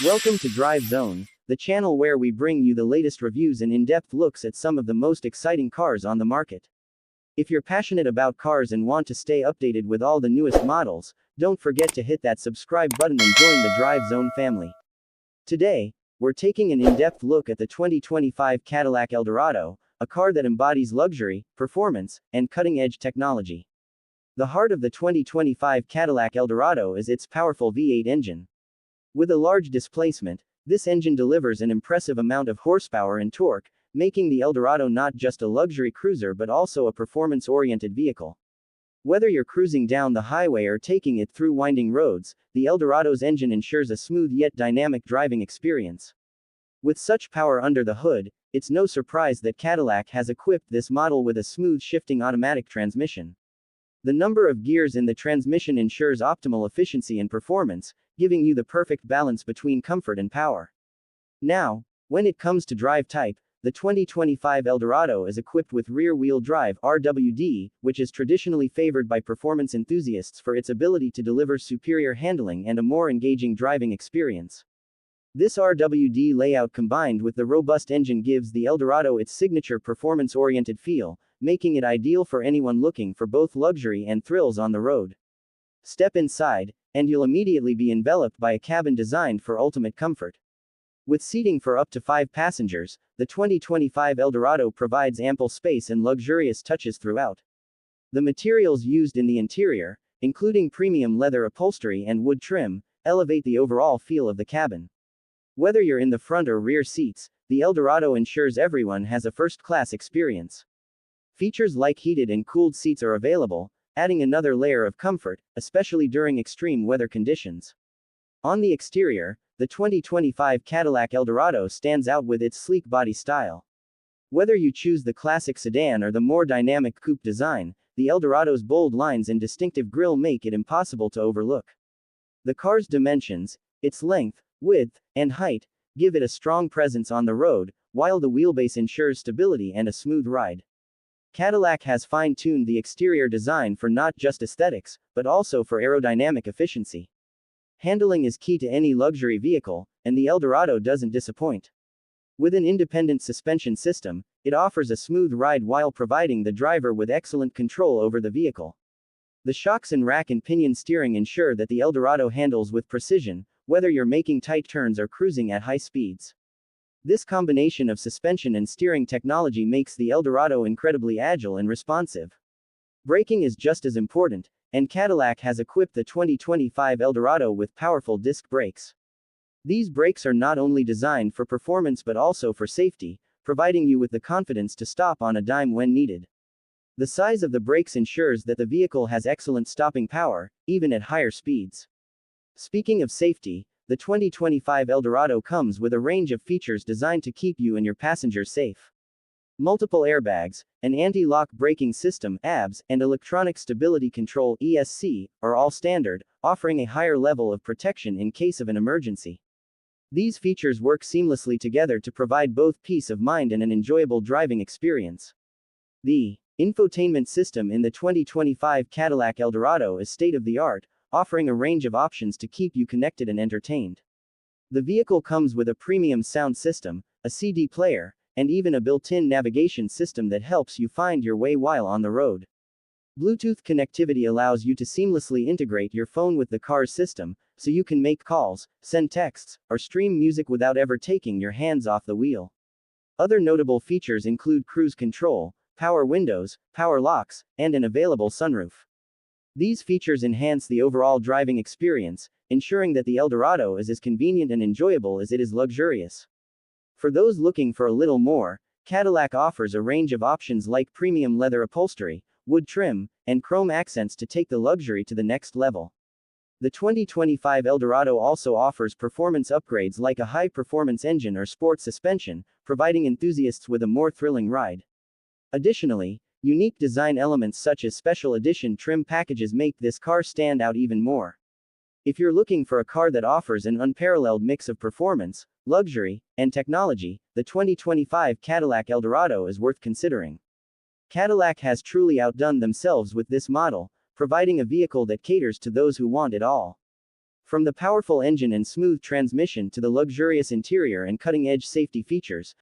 Welcome to Drive Zone, the channel where we bring you the latest reviews and in-depth looks at some of the most exciting cars on the market. If you're passionate about cars and want to stay updated with all the newest models, don't forget to hit that subscribe button and join the Drive Zone family. Today, we're taking an in-depth look at the 2025 Cadillac Eldorado, a car that embodies luxury, performance, and cutting-edge technology. The heart of the 2025 Cadillac Eldorado is its powerful V8 engine. With a large displacement, this engine delivers an impressive amount of horsepower and torque, making the Eldorado not just a luxury cruiser but also a performance-oriented vehicle. Whether you're cruising down the highway or taking it through winding roads, the Eldorado's engine ensures a smooth yet dynamic driving experience. With such power under the hood, it's no surprise that Cadillac has equipped this model with a smooth shifting automatic transmission. The number of gears in the transmission ensures optimal efficiency and performance, giving you the perfect balance between comfort and power. Now, when it comes to drive type, the 2025 Eldorado is equipped with rear-wheel drive (RWD), which is traditionally favored by performance enthusiasts for its ability to deliver superior handling and a more engaging driving experience. This RWD layout combined with the robust engine gives the Eldorado its signature performance-oriented feel, making it ideal for anyone looking for both luxury and thrills on the road. Step inside, and you'll immediately be enveloped by a cabin designed for ultimate comfort. With seating for up to 5 passengers, the 2025 Eldorado provides ample space and luxurious touches throughout. The materials used in the interior, including premium leather upholstery and wood trim, elevate the overall feel of the cabin. Whether you're in the front or rear seats, the Eldorado ensures everyone has a first-class experience. Features like heated and cooled seats are available, adding another layer of comfort, especially during extreme weather conditions. On the exterior, the 2025 Cadillac Eldorado stands out with its sleek body style. Whether you choose the classic sedan or the more dynamic coupe design, the Eldorado's bold lines and distinctive grille make it impossible to overlook. The car's dimensions, its length, width, and height, give it a strong presence on the road, while the wheelbase ensures stability and a smooth ride. Cadillac has fine-tuned the exterior design for not just aesthetics, but also for aerodynamic efficiency. Handling is key to any luxury vehicle, and the Eldorado doesn't disappoint. With an independent suspension system, it offers a smooth ride while providing the driver with excellent control over the vehicle. The shocks and rack and pinion steering ensure that the Eldorado handles with precision, whether you're making tight turns or cruising at high speeds. This combination of suspension and steering technology makes the Eldorado incredibly agile and responsive. Braking is just as important, and Cadillac has equipped the 2025 Eldorado with powerful disc brakes. These brakes are not only designed for performance but also for safety, providing you with the confidence to stop on a dime when needed. The size of the brakes ensures that the vehicle has excellent stopping power, even at higher speeds. Speaking of safety, the 2025 Eldorado comes with a range of features designed to keep you and your passengers safe. Multiple airbags, an anti-lock braking system (ABS), and electronic stability control (ESC) are all standard, offering a higher level of protection in case of an emergency. These features work seamlessly together to provide both peace of mind and an enjoyable driving experience. The infotainment system in the 2025 Cadillac Eldorado is state-of-the-art, offering a range of options to keep you connected and entertained. The vehicle comes with a premium sound system, a CD player, and even a built-in navigation system that helps you find your way while on the road. Bluetooth connectivity allows you to seamlessly integrate your phone with the car's system, so you can make calls, send texts, or stream music without ever taking your hands off the wheel. Other notable features include cruise control, power windows, power locks, and an available sunroof. These features enhance the overall driving experience, ensuring that the Eldorado is as convenient and enjoyable as it is luxurious. For those looking for a little more, Cadillac offers a range of options like premium leather upholstery, wood trim, and chrome accents to take the luxury to the next level. The 2025 Eldorado also offers performance upgrades like a high-performance engine or sports suspension, providing enthusiasts with a more thrilling ride. Additionally, unique design elements such as special edition trim packages make this car stand out even more. If you're looking for a car that offers an unparalleled mix of performance, luxury, and technology, the 2025 Cadillac Eldorado is worth considering. Cadillac has truly outdone themselves with this model, providing a vehicle that caters to those who want it all. From the powerful engine and smooth transmission to the luxurious interior and cutting-edge safety features,